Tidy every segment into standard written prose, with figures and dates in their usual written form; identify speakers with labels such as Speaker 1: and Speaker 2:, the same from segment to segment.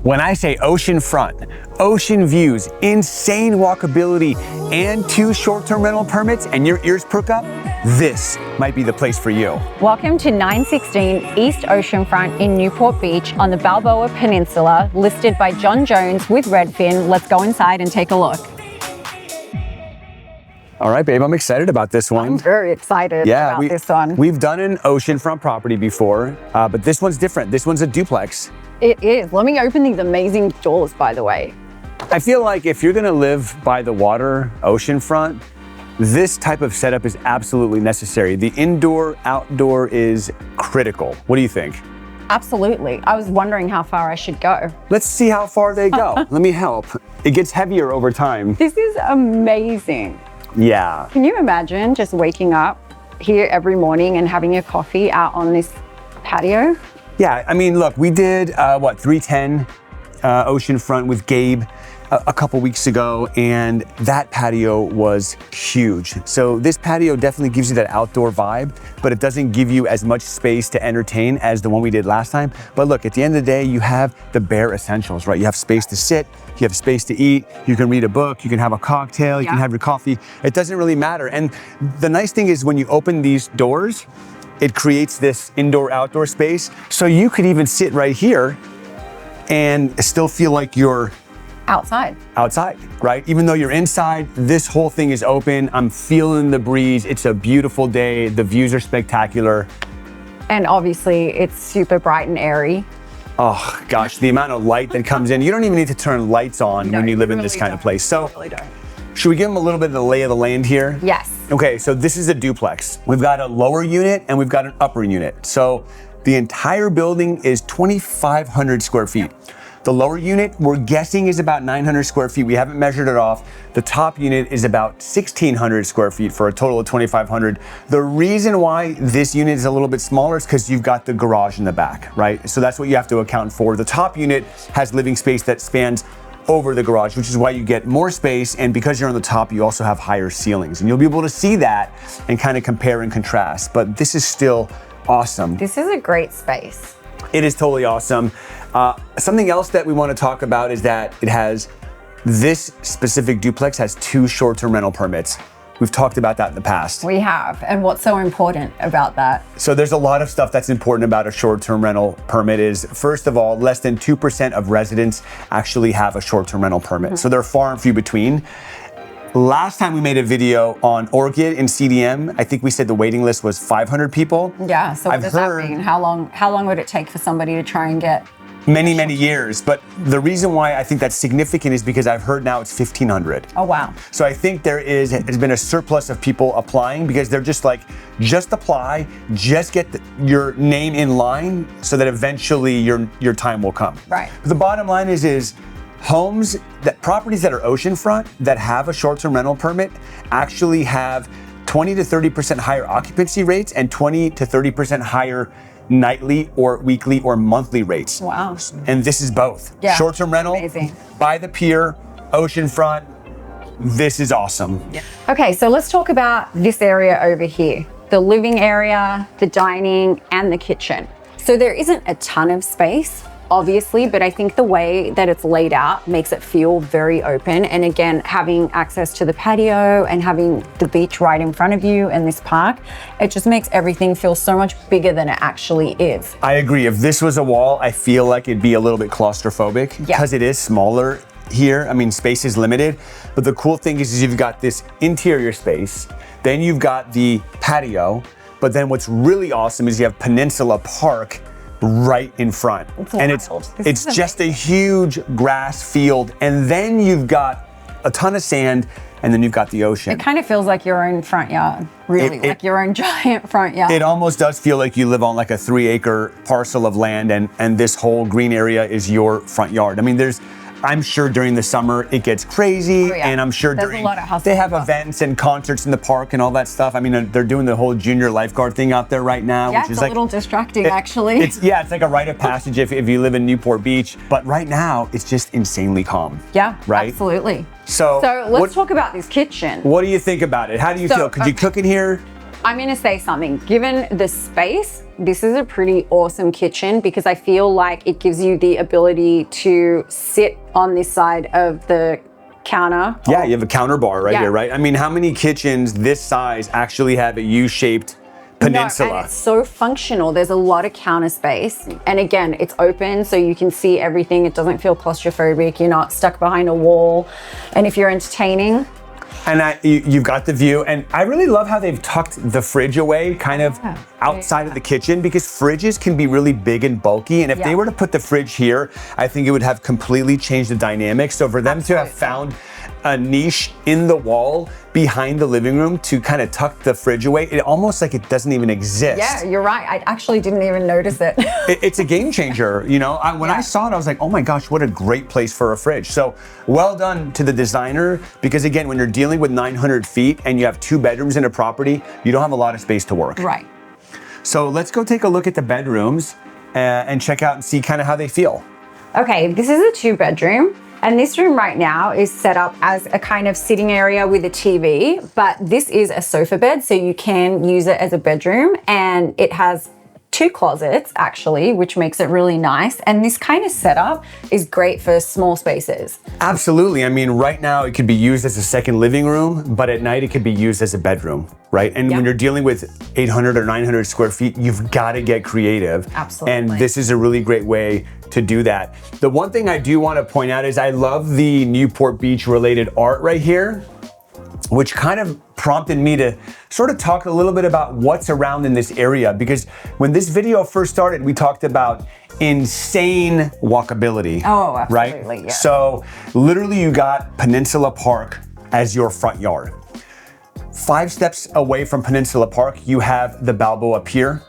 Speaker 1: When I say oceanfront, ocean views, insane walkability, and 2 short-term rental permits, and your ears perk up, this might be the place for you.
Speaker 2: Welcome to 916 East Oceanfront in Newport Beach on the Balboa Peninsula, listed by John Jones with Redfin. Let's go inside and take a look.
Speaker 1: All right, babe, I'm excited about this one.
Speaker 2: I'm very excited about this one.
Speaker 1: We've done an oceanfront property before, but this one's different. This one's a duplex.
Speaker 2: It is. Let me open these amazing doors, by the way.
Speaker 1: I feel like if you're gonna live by the water, oceanfront, this type of setup is absolutely necessary. The indoor, outdoor is critical. What do you think?
Speaker 2: Absolutely. I was wondering how far I should go.
Speaker 1: Let's see how far they go. Let me help. It gets heavier over time.
Speaker 2: This is amazing.
Speaker 1: Yeah.
Speaker 2: Can you imagine just waking up here every morning and having a coffee out on this patio?
Speaker 1: Yeah, I mean, look, we did, 310 oceanfront with Gabe a couple weeks ago, and that patio was huge. So this patio definitely gives you that outdoor vibe, but it doesn't give you as much space to entertain as the one we did last time. But look, at the end of the day, you have the bare essentials, right? You have space to sit, you have space to eat, you can read a book, you can have a cocktail, you can have your coffee. It doesn't really matter. And the nice thing is when you open these doors, it creates this indoor-outdoor space. So you could even sit right here and still feel like you're
Speaker 2: outside,
Speaker 1: right? Even though you're inside, this whole thing is open. I'm feeling the breeze. It's a beautiful day. The views are spectacular.
Speaker 2: And obviously it's super bright and airy.
Speaker 1: Oh gosh, the amount of light that comes in. You don't even need to turn lights on when you live in this kind of place. So should we give them a little bit of the lay of the land here?
Speaker 2: Yes.
Speaker 1: Okay, so this is a duplex. We've got a lower unit and we've got an upper unit. So the entire building is 2,500 square feet. The lower unit, we're guessing, is about 900 square feet. We haven't measured it off. The top unit is about 1,600 square feet for a total of 2,500. The reason why this unit is a little bit smaller is because you've got the garage in the back, right? So that's what you have to account for. The top unit has living space that spans over the garage, which is why you get more space, and because you're on the top, you also have higher ceilings, and you'll be able to see that and kind of compare and contrast, but this is still awesome.
Speaker 2: This is a great space.
Speaker 1: It is totally awesome. Something else that we want to talk about is that this specific duplex has 2 short-term rental permits. We've talked about that in the past.
Speaker 2: We have, and what's so important about that?
Speaker 1: So there's a lot of stuff that's important about a short-term rental permit is, first of all, less than 2% of residents actually have a short-term rental permit. So they're far and few between. Last time we made a video on Orchid and CDM, I think we said the waiting list was 500 people.
Speaker 2: Yeah, so what does that mean? How long would it take for somebody to try and get?
Speaker 1: Many years, but the reason why I think that's significant is because I've heard now it's 1,500.
Speaker 2: Oh, wow.
Speaker 1: So I think has been a surplus of people applying because they're just like, just apply, just get your name in line so that eventually your time will come.
Speaker 2: Right.
Speaker 1: But the bottom line is properties that are oceanfront that have a short-term rental permit actually have 20 to 30% higher occupancy rates and 20 to 30% higher nightly or weekly or monthly rates.
Speaker 2: Wow.
Speaker 1: And this is both.
Speaker 2: Yeah.
Speaker 1: Short-term rental,
Speaker 2: amazing.
Speaker 1: By the pier, oceanfront. This is awesome.
Speaker 2: Yeah. Okay, so let's talk about this area over here. The living area, the dining, and the kitchen. So there isn't a ton of space, obviously, but I think the way that it's laid out makes it feel very open. And again, having access to the patio and having the beach right in front of you and this park, it just makes everything feel so much bigger than it actually is.
Speaker 1: I agree. If this was a wall, I feel like it'd be a little bit claustrophobic because it is smaller here. I mean, space is limited, but the cool thing is you've got this interior space, then you've got the patio, but then what's really awesome is you have Peninsula Park right in front. And it's just a huge grass field, and then you've got a ton of sand, and then you've got the ocean.
Speaker 2: It kind of feels like your own front yard, really, like your own giant front yard.
Speaker 1: It almost does feel like you live on like a 3-acre parcel of land, and this whole green area is your front yard. I mean, I'm sure during the summer it gets crazy, and I'm sure they have events and concerts in the park and all that stuff. I mean, they're doing the whole junior lifeguard thing out there right now,
Speaker 2: yeah,
Speaker 1: which is
Speaker 2: a little distracting, actually.
Speaker 1: It's like a rite of passage if you live in Newport Beach. But right now, it's just insanely calm.
Speaker 2: Yeah,
Speaker 1: right?
Speaker 2: Absolutely.
Speaker 1: So
Speaker 2: let's talk about this kitchen.
Speaker 1: What do you think about it? How do you feel? Could you cook in here?
Speaker 2: I'm gonna say something. Given the space, this is a pretty awesome kitchen because I feel like it gives you the ability to sit on this side of the counter.
Speaker 1: Yeah, you have a counter bar right here, right? I mean, how many kitchens this size actually have a U-shaped peninsula?
Speaker 2: No, and it's so functional. There's a lot of counter space. And again, it's open so you can see everything. It doesn't feel claustrophobic. You're not stuck behind a wall. And if you're entertaining,
Speaker 1: and you've got the view, and I really love how they've tucked the fridge away kind of outside of the kitchen, because fridges can be really big and bulky, and if they were to put the fridge here, I think it would have completely changed the dynamic. So for them to have found a niche in the wall behind the living room to kind of tuck the fridge away, it almost like it doesn't even exist.
Speaker 2: Yeah, you're right. I actually didn't even notice it.
Speaker 1: It's a game changer, you know? When I saw it, I was like, oh my gosh, what a great place for a fridge. So well done to the designer, because again, when you're dealing with 900 feet and you have 2 bedrooms in a property, you don't have a lot of space to work.
Speaker 2: Right.
Speaker 1: So let's go take a look at the bedrooms and check out and see kind of how they feel.
Speaker 2: Okay, this is a 2-bedroom. And this room right now is set up as a kind of sitting area with a TV, but this is a sofa bed, so you can use it as a bedroom, and it has 2 closets actually, which makes it really nice. And this kind of setup is great for small spaces.
Speaker 1: Absolutely. I mean, right now it could be used as a second living room, but at night it could be used as a bedroom, right? And when you're dealing with 800 or 900 square feet, you've got to get creative.
Speaker 2: Absolutely.
Speaker 1: And this is a really great way to do that. The one thing I do want to point out is I love the Newport Beach related art right here, which kind of prompted me to sort of talk a little bit about what's around in this area, because when this video first started, we talked about insane walkability.
Speaker 2: Oh, absolutely,
Speaker 1: right?
Speaker 2: yeah.
Speaker 1: So literally you got Peninsula Park as your front yard. 5 steps away from Peninsula Park, you have the Balboa Pier.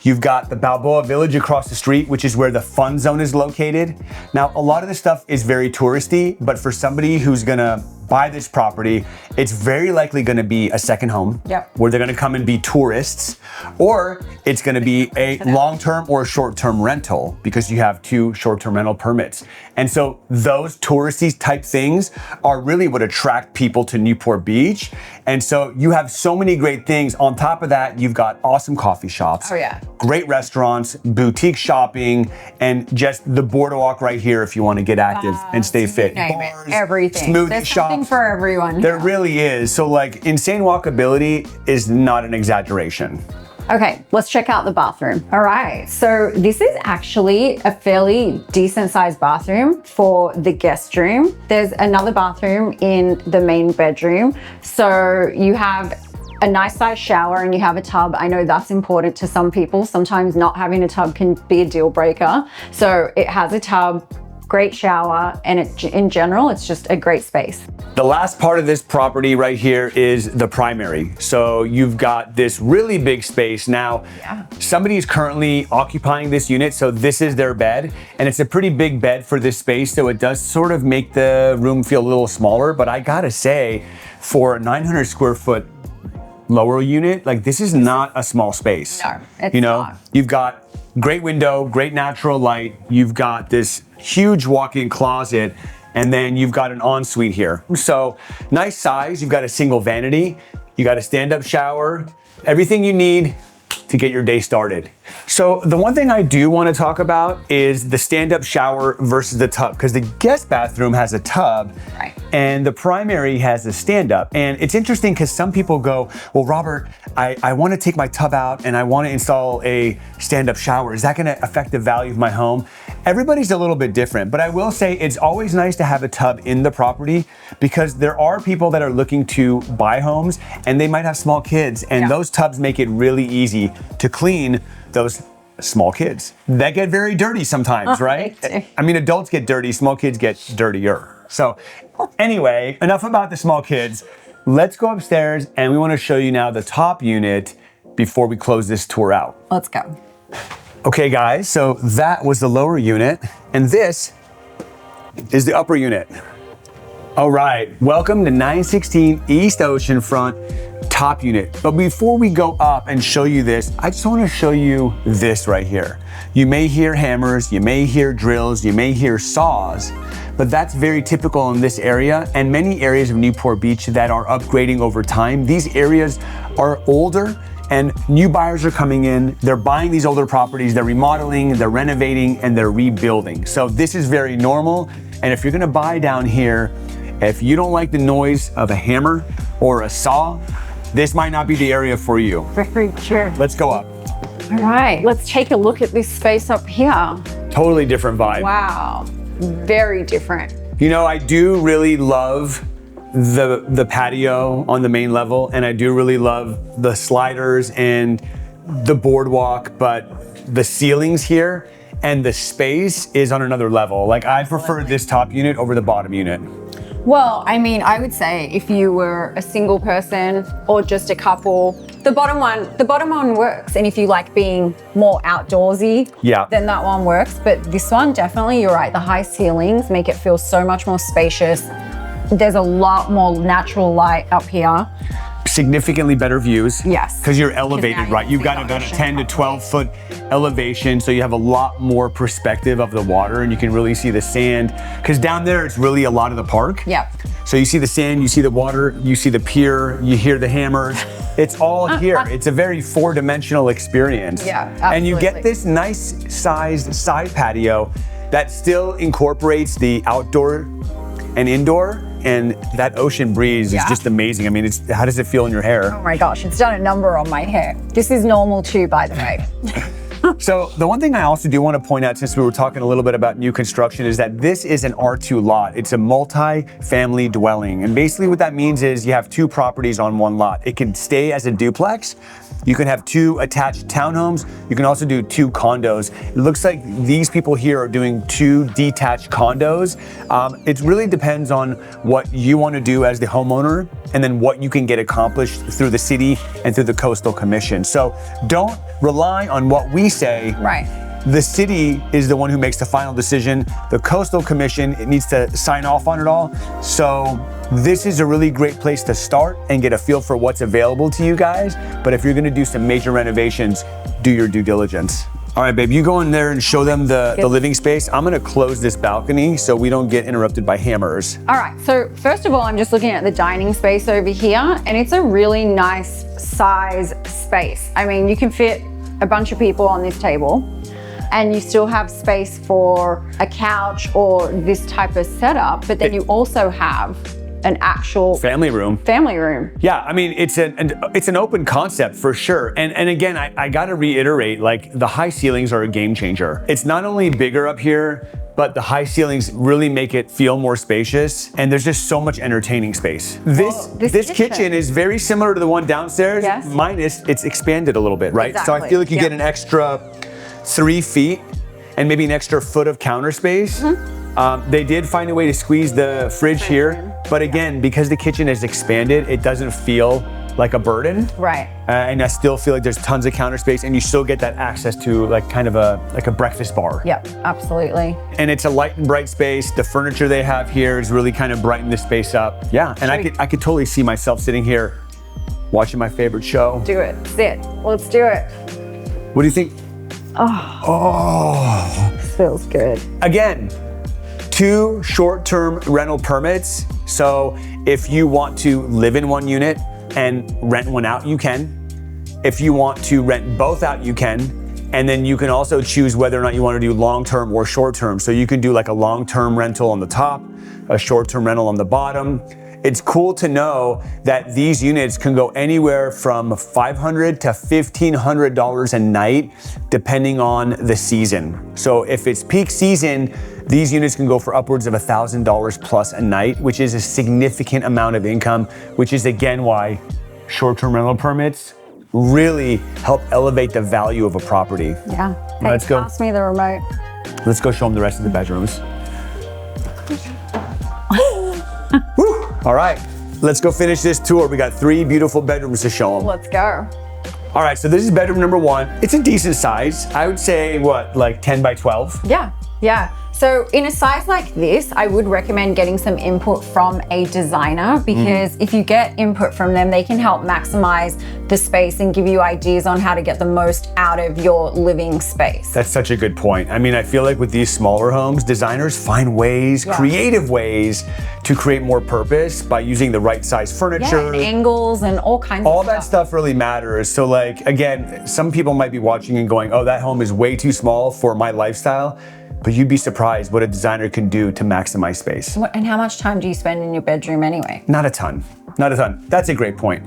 Speaker 1: You've got the Balboa Village across the street, which is where the fun zone is located. Now, a lot of this stuff is very touristy, but for somebody who's gonna buy this property, it's very likely gonna be a second home where they're gonna come and be tourists, or it's gonna be a long-term or short-term rental because you have 2 short-term rental permits. And so those touristy type things are really what attract people to Newport Beach. And so you have so many great things. On top of that, you've got awesome coffee shops, great restaurants, boutique shopping, and just the boardwalk right here if you want to get active and stay fit.
Speaker 2: Bars, everything.
Speaker 1: Smoothie
Speaker 2: There's
Speaker 1: shops.
Speaker 2: something for everyone.
Speaker 1: There really is. So like insane walkability is not an exaggeration.
Speaker 2: Okay, let's check out the bathroom. All right, so this is actually a fairly decent sized bathroom for the guest room. There's another bathroom in the main bedroom. So you have a nice sized shower and you have a tub. I know that's important to some people. Sometimes not having a tub can be a deal breaker. So it has a tub, great shower, and in general, it's just a great space.
Speaker 1: The last part of this property right here is the primary. So you've got this really big space. Now, somebody is currently occupying this unit, so this is their bed, and it's a pretty big bed for this space, so it does sort of make the room feel a little smaller, but I gotta say, for a 900 square foot lower unit, like this is not a small space.
Speaker 2: No, it's not.
Speaker 1: You've got great window, great natural light, you've got this huge walk-in closet, and then you've got an ensuite here. So nice size, you've got a single vanity, you got a stand-up shower, everything you need to get your day started. So the one thing I do want to talk about is the stand-up shower versus the tub, because the guest bathroom has a tub and the primary has a stand-up. And it's interesting because some people go, well, Robert, I want to take my tub out and I want to install a stand-up shower. Is that going to affect the value of my home? Everybody's a little bit different, but I will say it's always nice to have a tub in the property, because there are people that are looking to buy homes and they might have small kids, and those tubs make it really easy to clean those small kids that get very dirty sometimes, right? I mean, adults get dirty, small kids get dirtier. So anyway, enough about the small kids. Let's go upstairs and we want to show you now the top unit before we close this tour out.
Speaker 2: Let's go.
Speaker 1: Okay guys, so that was the lower unit and this is the upper unit. All right, welcome to 916 East Oceanfront top unit. But before we go up and show you this, I just want to show you this right here. You may hear hammers, you may hear drills, you may hear saws, but that's very typical in this area and many areas of Newport Beach that are upgrading over time. These areas are older And new buyers are coming in, they're buying these older properties, they're remodeling, they're renovating, and they're rebuilding. So this is very normal. And if you're gonna buy down here, if you don't like the noise of a hammer or a saw, this might not be the area for you.
Speaker 2: Very true.
Speaker 1: Let's go up.
Speaker 2: All right, let's take a look at this space up here.
Speaker 1: Totally different vibe.
Speaker 2: Wow, very different.
Speaker 1: You know, I do really love the patio on the main level, and I do really love the sliders and the boardwalk, but the ceilings here and the space is on another level. Like, I prefer this top unit over the bottom unit.
Speaker 2: Well, I mean, I would say if you were a single person or just a couple, the bottom one works. And if you like being more outdoorsy,
Speaker 1: yeah,
Speaker 2: then that one works. But this one, definitely, you're right. The high ceilings make it feel so much more spacious. There's a lot more natural light up here.
Speaker 1: Significantly better views.
Speaker 2: Yes.
Speaker 1: Because you're elevated, right? You've got about a 10 to 12 foot elevation, so you have a lot more perspective of the water, and you can really see the sand. Because down there, it's really a lot of the park.
Speaker 2: Yeah.
Speaker 1: So you see the sand, you see the water, you see the pier, you hear the hammers. It's all here. It's a very four-dimensional experience.
Speaker 2: Yeah, absolutely.
Speaker 1: And you get this nice sized side patio that still incorporates the outdoor and indoor. And that ocean breeze is just amazing. I mean, how does it feel in your hair?
Speaker 2: Oh my gosh, it's done a number on my hair. This is normal too, by the way.
Speaker 1: So the one thing I also do want to point out, since we were talking a little bit about new construction, is that this is an R2 lot. It's a multi-family dwelling. And basically what that means is you have two properties on one lot. It can stay as a duplex. You can have two attached townhomes. You can also do two condos. It looks like these people here are doing two detached condos. It really depends on what you want to do as the homeowner, and then what you can get accomplished through the city and through the Coastal Commission. So don't rely on what we say.
Speaker 2: Right.
Speaker 1: The city is the one who makes the final decision. The Coastal Commission, it needs to sign off on it all. So this is a really great place to start and get a feel for what's available to you guys. But if you're gonna do some major renovations, do your due diligence. All right, babe, you go in there and show them the living space. I'm gonna close this balcony so we don't get interrupted by hammers.
Speaker 2: All right, so first of all, I'm just looking at the dining space over here, and it's a really nice size space. I mean, you can fit a bunch of people on this table, and you still have space for a couch or this type of setup, but then you also have an actual
Speaker 1: family room.
Speaker 2: Yeah,
Speaker 1: I mean, it's an open concept for sure. And again, I gotta reiterate, like, the high ceilings are a game changer. It's not only bigger up here, but the high ceilings really make it feel more spacious, and there's just so much entertaining space. This kitchen is very similar to the one downstairs, minus it's expanded a little bit, right?
Speaker 2: Exactly.
Speaker 1: So I feel like you get an extra 3 feet and maybe an extra foot of counter space. They did find a way to squeeze the fridge here, but again, because the kitchen is expanded, it doesn't feel like a burden.
Speaker 2: Right.
Speaker 1: And I still feel like there's tons of counter space, and you still get that access to like kind of a breakfast bar.
Speaker 2: Yep, absolutely.
Speaker 1: And it's a light and bright space. The furniture they have here is really kind of brighten the space up. Yeah, and I could totally see myself sitting here watching my favorite show.
Speaker 2: Do it, sit, let's do it.
Speaker 1: What do you think?
Speaker 2: This feels good.
Speaker 1: Again, 2 short-term rental permits. So if you want to live in one unit and rent one out, you can. If you want to rent both out, you can. And then you can also choose whether or not you want to do long-term or short-term. So you can do like a long-term rental on the top, a short-term rental on the bottom. It's cool to know that these units can go anywhere from $500 to $1,500 a night, depending on the season. So if it's peak season, these units can go for upwards of $1,000 plus a night, which is a significant amount of income, which is again why short-term rental permits really help elevate the value of a property.
Speaker 2: Yeah. Hey,
Speaker 1: let's go.
Speaker 2: Pass me the remote.
Speaker 1: Let's go show them the rest of the bedrooms. Woo. All right, let's go finish this tour. We got 3 beautiful bedrooms to show them.
Speaker 2: Let's go.
Speaker 1: All right, so this is bedroom number 1. It's a decent size. I would say, what, like 10 by 12?
Speaker 2: Yeah. So in a size like this, I would recommend getting some input from a designer, because if you get input from them, they can help maximize the space and give you ideas on how to get the most out of your living space.
Speaker 1: That's such a good point. I mean, I feel like with these smaller homes, designers find ways, creative ways to create more purpose by using the right size furniture.
Speaker 2: And angles and all kinds of stuff.
Speaker 1: All that stuff really matters. So like, again, some people might be watching and going, oh, that home is way too small for my lifestyle. But you'd be surprised what a designer can do to maximize space.
Speaker 2: And how much time do you spend in your bedroom anyway?
Speaker 1: Not a ton, not a ton. That's a great point.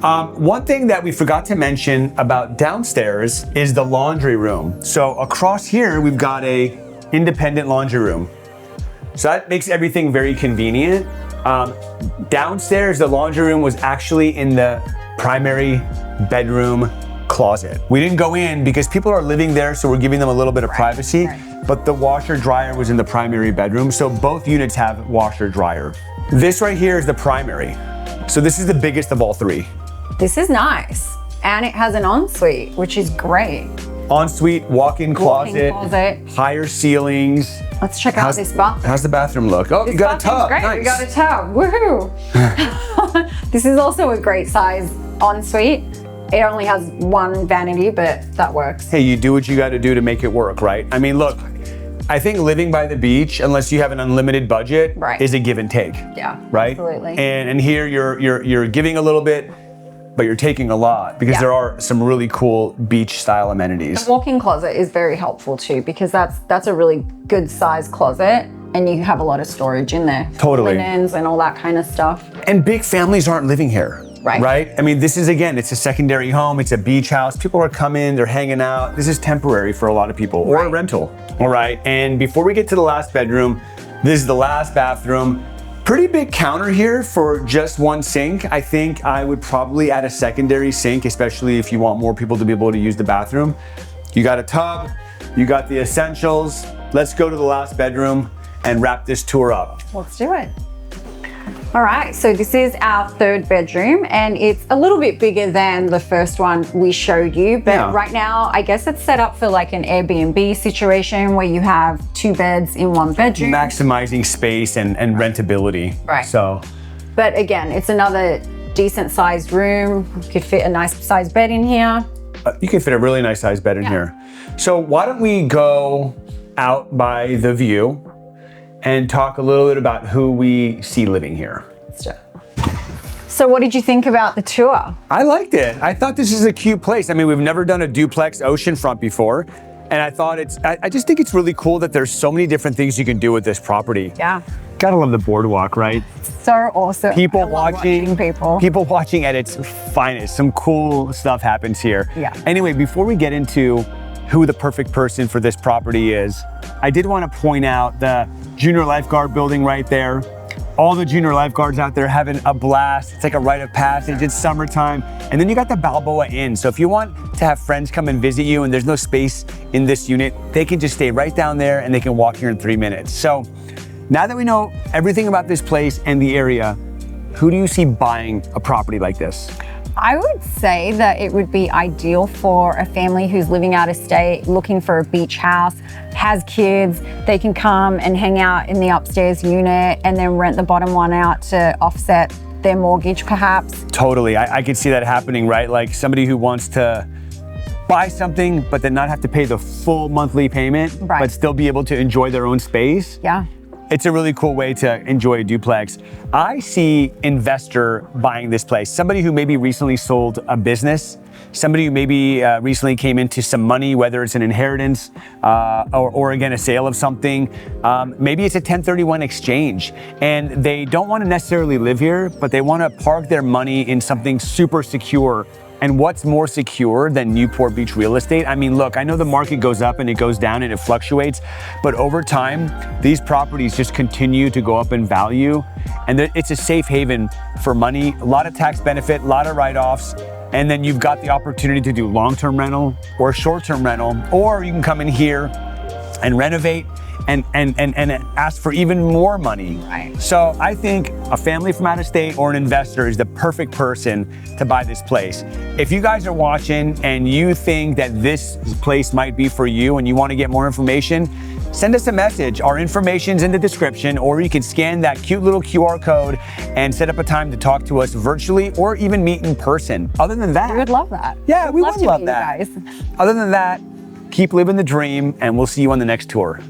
Speaker 1: One thing that we forgot to mention about downstairs is the laundry room. So across here, we've got a independent laundry room. So that makes everything very convenient. Downstairs, the laundry room was actually in the primary bedroom closet. We didn't go in because people are living there, so we're giving them a little bit of privacy. But the washer dryer was in the primary bedroom, so both units have washer dryer. This right here is the primary. So this is the biggest of all three.
Speaker 2: This is nice. And it has an ensuite, which is great.
Speaker 1: Ensuite, walk-in closet, higher ceilings.
Speaker 2: Let's check out this bathroom.
Speaker 1: How's the bathroom look? Oh, you got a tub.
Speaker 2: Great.
Speaker 1: Nice.
Speaker 2: We got a tub. Woohoo! This is also a great size ensuite. It only has one vanity, but that works.
Speaker 1: Hey, you do what you got to do to make it work, right? I mean, look, I think living by the beach, unless you have an unlimited budget, is a give and take.
Speaker 2: Yeah,
Speaker 1: right?
Speaker 2: Absolutely.
Speaker 1: And here you're giving a little bit, but you're taking a lot, because there are some really cool beach style amenities.
Speaker 2: The walk-in closet is very helpful too, because that's a really good size closet, and you have a lot of storage in there.
Speaker 1: Totally.
Speaker 2: Linens and all that kind of stuff.
Speaker 1: And big families aren't living here. Right? I mean, this is, again, it's a secondary home, it's a beach house. People are coming, they're hanging out. This is temporary for a lot of people, or a rental. All right, and before we get to the last bedroom, this is the last bathroom. Pretty big counter here for just one sink. I think I would probably add a secondary sink, especially if you want more people to be able to use the bathroom. You got a tub, you got the essentials. Let's go to the last bedroom and wrap this tour up.
Speaker 2: Let's do it. All right, so this is our third bedroom, and it's a little bit bigger than the first one we showed you, but right now, I guess it's set up for like an Airbnb situation where you have 2 beds in 1 bedroom.
Speaker 1: Maximizing space and rentability.
Speaker 2: Right.
Speaker 1: So,
Speaker 2: but again, it's another decent sized room. You could fit a nice sized bed in here.
Speaker 1: You can fit a really nice sized bed in here. So why don't we go out by the view and talk a little bit about who we see living here.
Speaker 2: So what did you think about the tour?
Speaker 1: I liked it. I thought this is a cute place. I mean, we've never done a duplex oceanfront before. And I thought I just think it's really cool that there's so many different things you can do with this property.
Speaker 2: Yeah.
Speaker 1: Gotta love the boardwalk, right?
Speaker 2: So awesome.
Speaker 1: People watching at its finest. Some cool stuff happens here.
Speaker 2: Yeah.
Speaker 1: Anyway, before we get into who the perfect person for this property is, I did want to point out the junior lifeguard building right there. All the junior lifeguards out there having a blast. It's like a rite of passage. It's summertime. And then you got the Balboa Inn. So if you want to have friends come and visit you and there's no space in this unit, they can just stay right down there and they can walk here in 3 minutes. So now that we know everything about this place and the area, who do you see buying a property like this?
Speaker 2: I would say that it would be ideal for a family who's living out of state, looking for a beach house, has kids. They can come and hang out in the upstairs unit and then rent the bottom one out to offset their mortgage, perhaps.
Speaker 1: Totally, I could see that happening, right? Like somebody who wants to buy something, but then not have to pay the full monthly payment, but still be able to enjoy their own space.
Speaker 2: Yeah.
Speaker 1: It's a really cool way to enjoy a duplex. I see investor buying this place, somebody who maybe recently sold a business, somebody who maybe recently came into some money, whether it's an inheritance or again, a sale of something. Maybe it's a 1031 exchange and they don't want to necessarily live here, but they want to park their money in something super secure. And what's more secure than Newport Beach real estate? I mean, look, I know the market goes up and it goes down and it fluctuates, but over time, these properties just continue to go up in value. And it's a safe haven for money, a lot of tax benefit, a lot of write-offs. And then you've got the opportunity to do long-term rental or short-term rental, or you can come in here and renovate and ask for even more money.
Speaker 2: Right.
Speaker 1: So I think a family from out of state or an investor is the perfect person to buy this place. If you guys are watching and you think that this place might be for you and you want to get more information, send us a message. Our information's in the description, or you can scan that cute little QR code and set up a time to talk to us virtually or even meet in person. Other than that,
Speaker 2: We would love that.
Speaker 1: yeah, we would
Speaker 2: to
Speaker 1: love
Speaker 2: meet
Speaker 1: that.
Speaker 2: you guys.
Speaker 1: Other than that, keep living the dream, and we'll see you on the next tour.